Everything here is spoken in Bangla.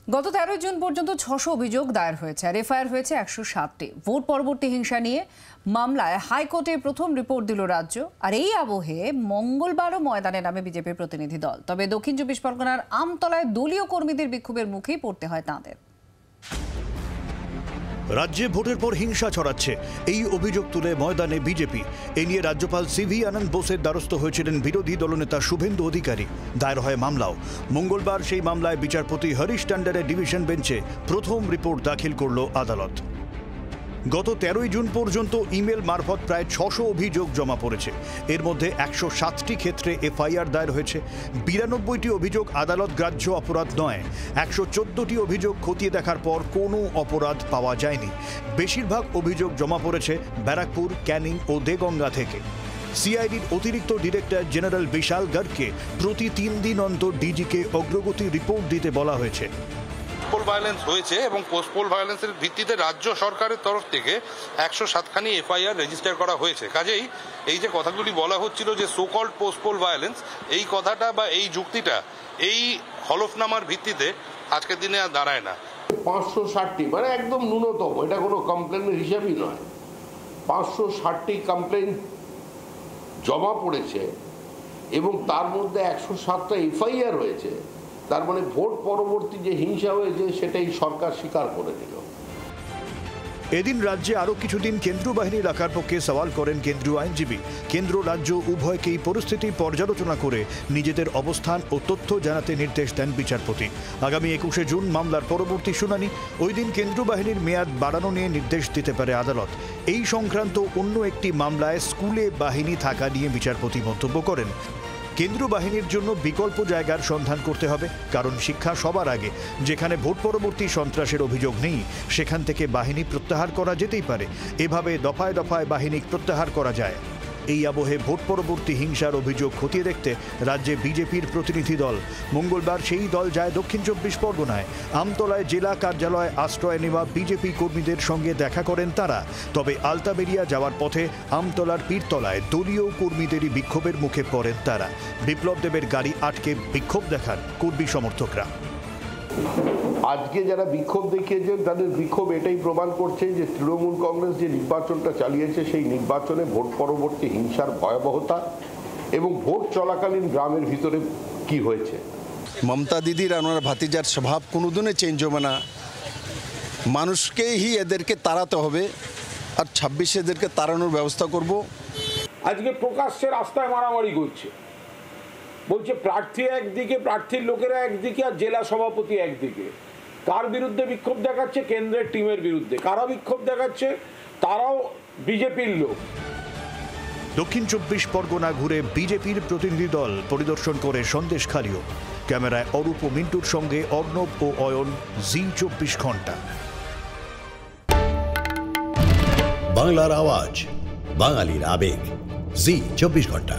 গত 13 জুন পর্যন্ত 600 অভিযোগ দায়ের হয়েছে আর এফআইআর হয়েছে 160টি। ভোট পরবর্তী হিংসা নিয়ে মামলায় হাইকোর্টে প্রথম রিপোর্ট দিল রাজ্য। আর এই আবহে মঙ্গলবারও ময়দানে নামে বিজেপির প্রতিনিধি দল। তবে দক্ষিণ 24 পরগনার আমতলায় দলীয় কর্মীদের বিক্ষোভের মুখেই পড়তে হয় তাঁদের। রাজ্যে ভোটের পর হিংসা ছড়াচ্ছে, এই অভিযোগ তুলে ময়দানে বিজেপি। এ নিয়ে রাজ্যপাল সিভি আনন্দ বোসের দ্বারস্থ হয়েছিলেন বিরোধী দলনেতা শুভেন্দু অধিকারী। দায়ের হয় মামলাও। মঙ্গলবার সেই মামলায় বিচারপতি হরিশ ট্যান্ডারের ডিভিশন বেঞ্চে প্রথম রিপোর্ট দাখিল করল আদালত। গত 13 জুন পর্যন্ত ইমেল মারফত প্রায় 600 অভিযোগ জমা পড়েছে। এর মধ্যে 160টি ক্ষেত্রে এফআইআর দায়ের হয়েছে। 92টি অভিযোগ আদালত গ্রাহ্য অপরাধ নয়। 114টি অভিযোগ খতিয়ে দেখার পর কোনো অপরাধ পাওয়া যায়নি। বেশিরভাগ অভিযোগ জমা পড়েছে ব্যারাকপুর, ক্যানিং ও দেগঙ্গা থেকে। সিআইডির অতিরিক্ত ডিরেক্টর জেনারেল বিশাল গার্গকে প্রতি 3 দিন অন্তর ডিজিকে অগ্রগতি রিপোর্ট দিতে বলা হয়েছে। পোল ভায়োলেন্স হয়েছে এবং পোস্ট পোল ভায়োলেন্সের ভিত্তিতে রাজ্য সরকারের তরফ থেকে 107খানি এফআইআর রেজিস্টার করা হয়েছে। কাজেই এই যে কথাগুলি বলা হচ্ছিল যে so called post poll violence, এই কথাটা বা এই যুক্তিটা এই হলফনামার ভিত্তিতে আজকের দিনে আর দাঁড়ায় না। 560টি মানে একদম ন্যূনতম, এটা কোনো কমপ্লেনের হিসাবই নয়। 560টি কমপ্লেন জমা পড়েছে এবং তার মধ্যে 107টা এফআইআর হয়েছে। তার মানে ভোট পরবর্তী যে হিংসা হয়েছে সেটাই সরকার স্বীকার করে নিল। এদিন রাজ্যে আরও কিছুদিন কেন্দ্রীয় বাহিনী রাখার পক্ষে সওয়াল করেন কেন্দ্রীয় আইনজীবী। কেন্দ্র রাজ্য উভয়কেই পরিস্থিতি পর্যালোচনা করে নিজেদের অবস্থান ও তথ্য জানাতে নির্দেশ দেন বিচারপতি। আগামী 21 জুন মামলার পরবর্তী শুনানি। ওই দিন কেন্দ্রীয় বাহিনীর মেয়াদ বাড়ানো নিয়ে নির্দেশ দিতে পারে আদালত। এই সংক্রান্ত অন্য একটি মামলায় স্কুলে বাহিনী থাকা নিয়ে বিচারপতি মন্তব্য করেন, কেন্দ্রীয় বাহিনীর জন্য বিকল্প জায়গার সন্ধান করতে হবে, কারণ শিক্ষা সবার আগে। যেখানে ভোট পরবর্তী সন্ত্রাসের অভিযোগ নেই সেখান থেকে বাহিনী প্রত্যাহার করা যেতেই পারে। এভাবে দফায় দফায় বাহিনী প্রত্যাহার করা যায়। এই আবহে ভোট পরবর্তী হিংসার অভিযোগ খতিয়ে দেখতে রাজ্যে বিজেপির প্রতিনিধি দল। মঙ্গলবার সেই দল যায় দক্ষিণ 24 পরগনায়। আমতলায় জেলা কার্যালয় আশ্রয় নেওয়া বিজেপি কর্মীদের সঙ্গে দেখা করেন তারা। তবে আলতাবেরিয়া যাওয়ার পথে আমতলার পীরতলায় দলীয় কর্মীদেরই বিক্ষোভের মুখে পড়েন তারা। বিপ্লব দেবের গাড়ি আটকে বিক্ষোভ দেখান কর্মী সমর্থকরা। আজকে যারা বিক্ষোভ দেখিয়েছেন তাদের বিক্ষোভ এটাই প্রমাণ করছে যে তৃণমূল কংগ্রেস যে নির্বাচনটা চালিয়েছে সেই নির্বাচনে ভোট পরবর্তী হিংসার ভয়াবহতা এবং ভোট চলাকালীন গ্রামের ভিতরে কি হয়েছে। মমতা দিদির আর ওনার ভাতিজার স্বভাব কোনোদিনই চেঞ্জ হবে না। মানুষকেই এদেরকে তাড়াতে হবে আর 26 এদেরকে তাড়ানোর ব্যবস্থা করব। আজকে প্রকাশ্যে রাস্তায় মারামারি করছে, বলছে প্রার্থী একদিকে, প্রার্থীর লোকেরা একদিকে আর জেলা সভাপতি একদিকে। কার বিরুদ্ধে বিক্ষোভ দেখাচ্ছে? কেন্দ্রের টিমের বিরুদ্ধে। কারা বিক্ষোভ দেখাচ্ছে? তারাও বিজেপির লোক। দক্ষিণ 24 পরগনা ঘুরে বিজেপির প্রতিনিধি দল পরিদর্শন করে সন্দেশখালিও। ক্যামেরায় অরূপ ও মিন্টুর সঙ্গে অর্ণব ও অয়ন, জি 24 ঘন্টা। বাংলার আওয়াজ, বাঙালির আবেগ, জি 24 ঘন্টা।